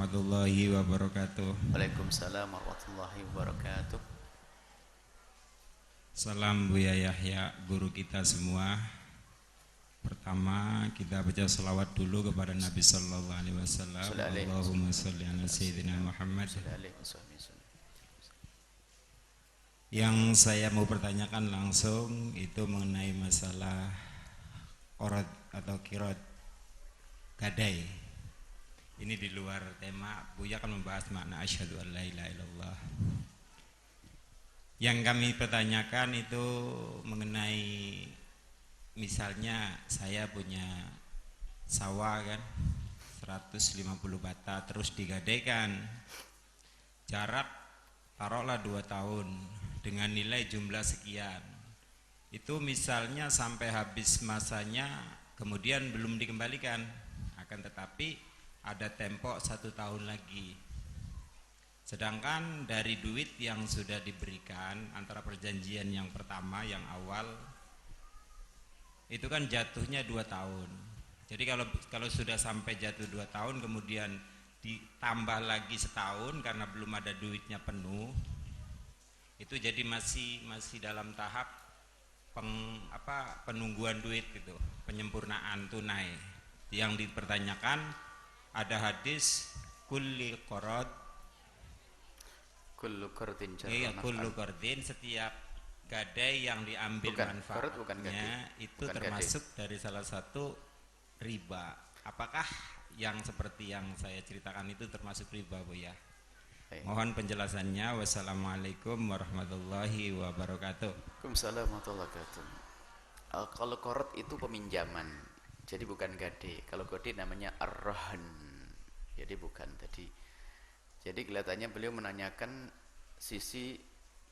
warahmatullahi wabarakatuh. Waalaikumsalam warahmatullahi wabarakatuh. Salam Buya Yahya, guru kita semua. Pertama kita baca salawat dulu kepada Nabi Sallallahu Alaihi Wasallam. Allahumma salli ala Sayyidina Muhammad. Yang saya mau pertanyakan langsung itu mengenai masalah qorad atau kirot gadai. Ini di luar tema. Buya akan membahas makna asyhadu an la ilaha illallah. Yang kami pertanyakan itu mengenai misalnya saya punya sawah kan 150 bata terus digadaikan, jarak taruhlah 2 tahun dengan nilai jumlah sekian. Itu misalnya sampai habis masanya kemudian belum dikembalikan, akan tetapi ada tempo 1 tahun lagi. Sedangkan dari duit yang sudah diberikan antara perjanjian yang pertama yang awal itu kan jatuhnya 2 tahun. Jadi kalau sudah sampai jatuh 2 tahun kemudian ditambah lagi setahun karena belum ada duitnya penuh, itu jadi masih dalam tahap penungguan duit gitu, penyempurnaan tunai. Yang dipertanyakan ada hadis kulli qorad, Kullu qardin iya, kullu qardin, setiap gadai yang diambil manfaatnya itu bukan termasuk gadai dari salah satu riba. Apakah yang seperti yang saya ceritakan itu termasuk riba, Bu ya? Mohon penjelasannya. Wassalamualaikum warahmatullahi wabarakatuh. Waalaikumsalam warahmatullahi wabarakatuh. Kalau qard itu peminjaman, jadi bukan gade. Kalau gade namanya ar-rahn, jadi bukan tadi. Jadi kelihatannya beliau menanyakan sisi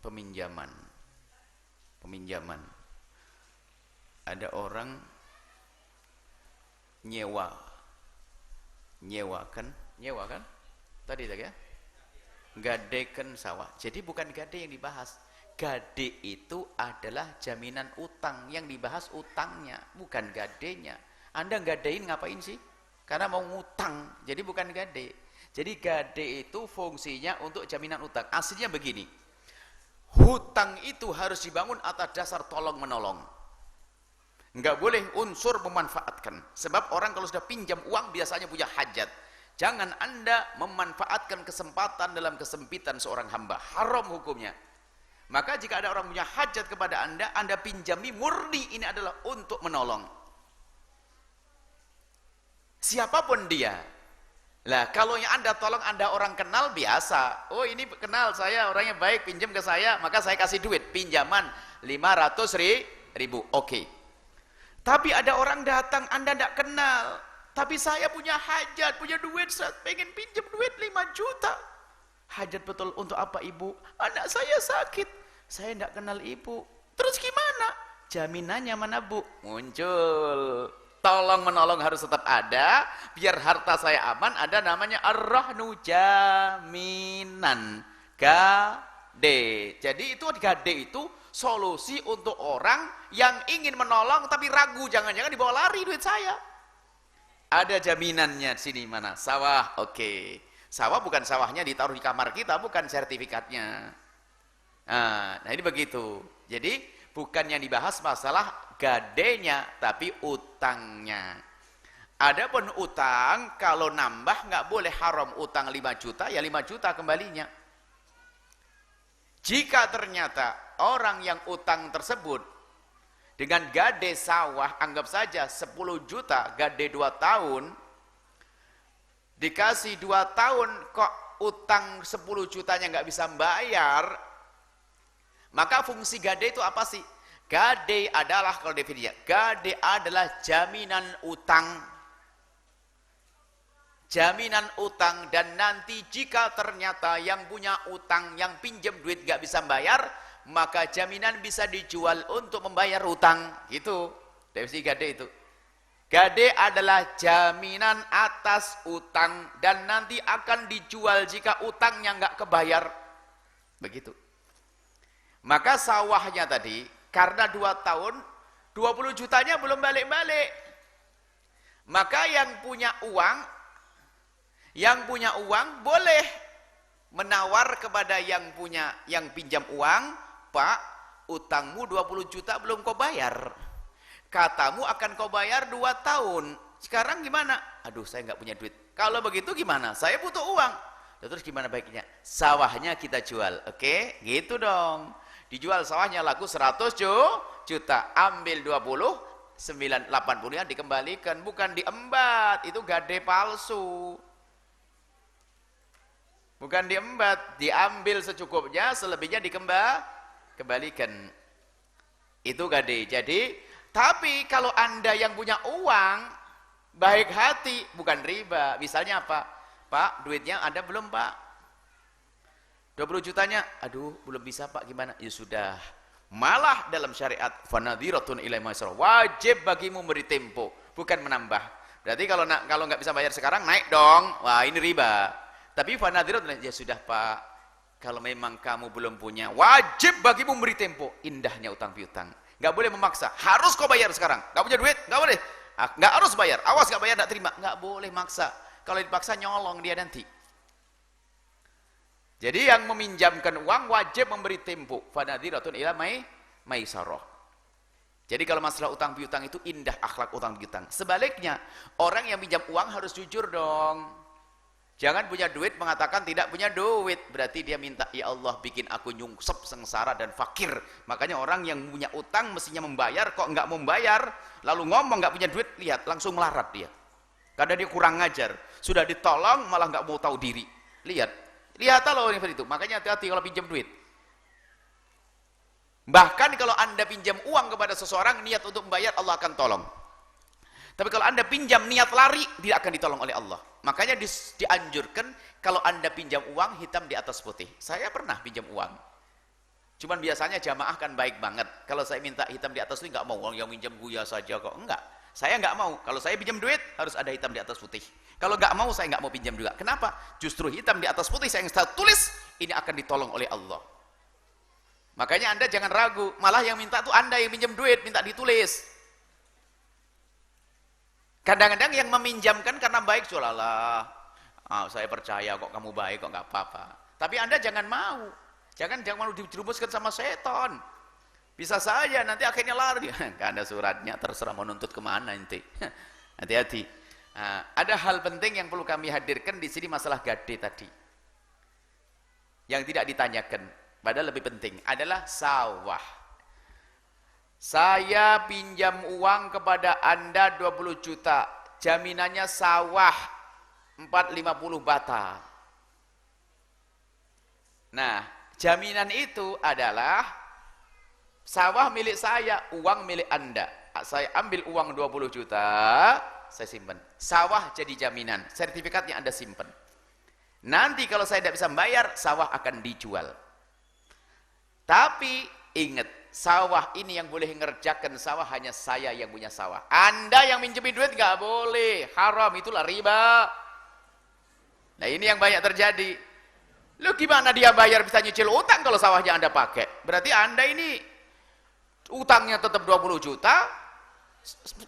peminjaman. Ada orang nyewa kan tadi tak ya, gadekan sawah. Jadi bukan gade yang dibahas. Gade itu adalah jaminan utang, yang dibahas utangnya, bukan gadenya. Anda gadein ngapain sih? Karena mau ngutang, jadi bukan gade. Jadi gade itu fungsinya untuk jaminan utang. Aslinya begini, hutang itu harus dibangun atas dasar tolong menolong. Enggak boleh unsur memanfaatkan. Sebab orang kalau sudah pinjam uang biasanya punya hajat. Jangan Anda memanfaatkan kesempatan dalam kesempitan seorang hamba. Haram hukumnya. Maka jika ada orang punya hajat kepada Anda pinjami murni ini adalah untuk menolong. Siapapun dia. Lah kalau yang Anda tolong Anda orang kenal biasa. Oh ini kenal saya, orangnya baik, pinjam ke saya, maka saya kasih duit. Pinjaman 500.000. Oke. Tapi ada orang datang Anda tidak kenal. Tapi saya punya hajat, punya duit, saya pengen pinjam duit 5 juta. Hajat betul, untuk apa ibu? Anak saya sakit. Saya tidak kenal ibu. Terus gimana? Jaminannya mana bu? Muncul. Tolong menolong harus tetap ada, biar harta saya aman. Ada namanya ar-rahnu, jaminan, gade. Jadi itu gade itu solusi untuk orang yang ingin menolong tapi ragu, jangan-jangan dibawa lari duit saya. Ada jaminannya sini mana? Sawah, oke. Sawah bukan sawahnya ditaruh di kamar kita, bukan sertifikatnya. Nah ini begitu. Jadi bukan yang dibahas masalah gadenya, tapi utangnya. Adapun utang, kalau nambah nggak boleh, haram. Utang 5 juta, ya 5 juta kembalinya. Jika ternyata orang yang utang tersebut dengan gade sawah, anggap saja 10 juta, gade 2 tahun, dikasih 2 tahun, kok utang 10 jutanya nggak bisa bayar, maka fungsi gade itu apa sih? Gade adalah, kalau definisinya, gade adalah jaminan utang. Jaminan utang, dan nanti jika ternyata yang punya utang, yang pinjam duit gak bisa bayar, maka jaminan bisa dijual untuk membayar utang. Gitu definisi gade itu. Gade adalah jaminan atas utang, dan nanti akan dijual jika utangnya nggak kebayar. Begitu. Maka sawahnya tadi, karena 2 tahun, 20 jutanya belum balik-balik. Maka yang punya uang, Yang punya uang boleh menawar kepada yang pinjam uang, Pak, utangmu 20 juta belum kau bayar. Katamu akan kau bayar 2 tahun. Sekarang gimana? Aduh, saya nggak punya duit. Kalau begitu gimana? Saya butuh uang. Terus gimana baiknya? Sawahnya kita jual. Oke, gitu dong. Dijual sawahnya laku 100 juta. Ambil 20, 80-nya dikembalikan. Bukan diembat. Itu gade palsu. Bukan diembat. Diambil secukupnya, selebihnya dikembalikan. Itu gade. Jadi, tapi kalau Anda yang punya uang, baik hati, bukan riba. Misalnya apa? Pak, duitnya ada belum, Pak? 20 jutanya, aduh, belum bisa, Pak, gimana? Ya sudah. Malah dalam syariat, fanadhiratun ilai maisarah, wajib bagimu memberi tempo, bukan menambah. Berarti kalau nggak bisa bayar sekarang, naik dong. Wah, ini riba. Tapi fanadhiratun, ya sudah, Pak. Kalau memang kamu belum punya, wajib bagimu memberi tempo. Indahnya utang piutang. Nggak boleh memaksa, harus kau bayar sekarang. Nggak punya duit, nggak boleh. Nggak harus bayar, awas nggak bayar, nggak terima. Nggak boleh maksa. Kalau dipaksa nyolong dia nanti. Jadi yang meminjamkan uang wajib memberi tempo. Fanadhiratun ila maisarah. Jadi kalau masalah utang piutang itu indah akhlak utang piutang. Sebaliknya, orang yang pinjam uang harus jujur dong. Jangan punya duit mengatakan tidak punya duit. Berarti dia minta, ya Allah bikin aku nyungsep, sengsara dan fakir. Makanya orang yang punya utang mestinya membayar, kok nggak mau membayar, lalu ngomong nggak punya duit, lihat langsung melarat dia. Karena dia kurang ngajar. Sudah ditolong malah nggak mau tahu diri. Lihat loh itu. Makanya hati-hati kalau pinjam duit. Bahkan kalau Anda pinjam uang kepada seseorang, niat untuk membayar, Allah akan tolong. Tapi kalau Anda pinjam niat lari, tidak akan ditolong oleh Allah. Makanya dianjurkan kalau Anda pinjam uang, hitam di atas putih. Saya pernah pinjam uang. Cuman biasanya jamaah kan baik banget. Kalau saya minta hitam di atas putih, nggak mau. Yang pinjam guya saja kok. Enggak. Saya nggak mau. Kalau saya pinjam duit, harus ada hitam di atas putih. Kalau nggak mau, saya nggak mau pinjam juga. Kenapa? Justru hitam di atas putih saya yang tulis, ini akan ditolong oleh Allah. Makanya Anda jangan ragu. Malah yang minta tuh Anda yang pinjam duit, minta ditulis. Kadang-kadang yang meminjamkan karena baik, sulalah, saya percaya kok kamu baik, kok nggak apa-apa. Tapi Anda jangan mau, jangan mau dijerumuskan sama setan. Bisa saja nanti akhirnya lari. Nggak ada suratnya, terserah menuntut kemana nanti. Hati-hati. Ada hal penting yang perlu kami hadirkan di sini, masalah gade tadi. Yang tidak ditanyakan, padahal lebih penting adalah sawah. Saya pinjam uang kepada Anda 20 juta. Jaminannya sawah 450 bata. Nah, jaminan itu adalah sawah milik saya, uang milik Anda. Saya ambil uang 20 juta, saya simpan. Sawah jadi jaminan, sertifikatnya Anda simpan. Nanti kalau saya tidak bisa membayar, sawah akan dijual. Tapi ingat, sawah ini yang boleh ngerjakan sawah hanya saya yang punya sawah. Anda yang minjemin duit nggak boleh, haram, itulah riba. Nah ini yang banyak terjadi. Lu gimana dia bayar bisa nyicil utang kalau sawahnya Anda pakai? Berarti Anda ini utangnya tetap 20 juta,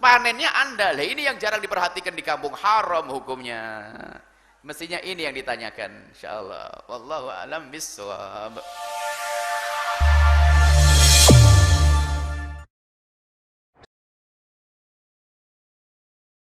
panennya Anda. Lah ini yang jarang diperhatikan di kampung, haram hukumnya. Mestinya ini yang ditanyakan, insyaallah. Wallahu a'lam bishawab.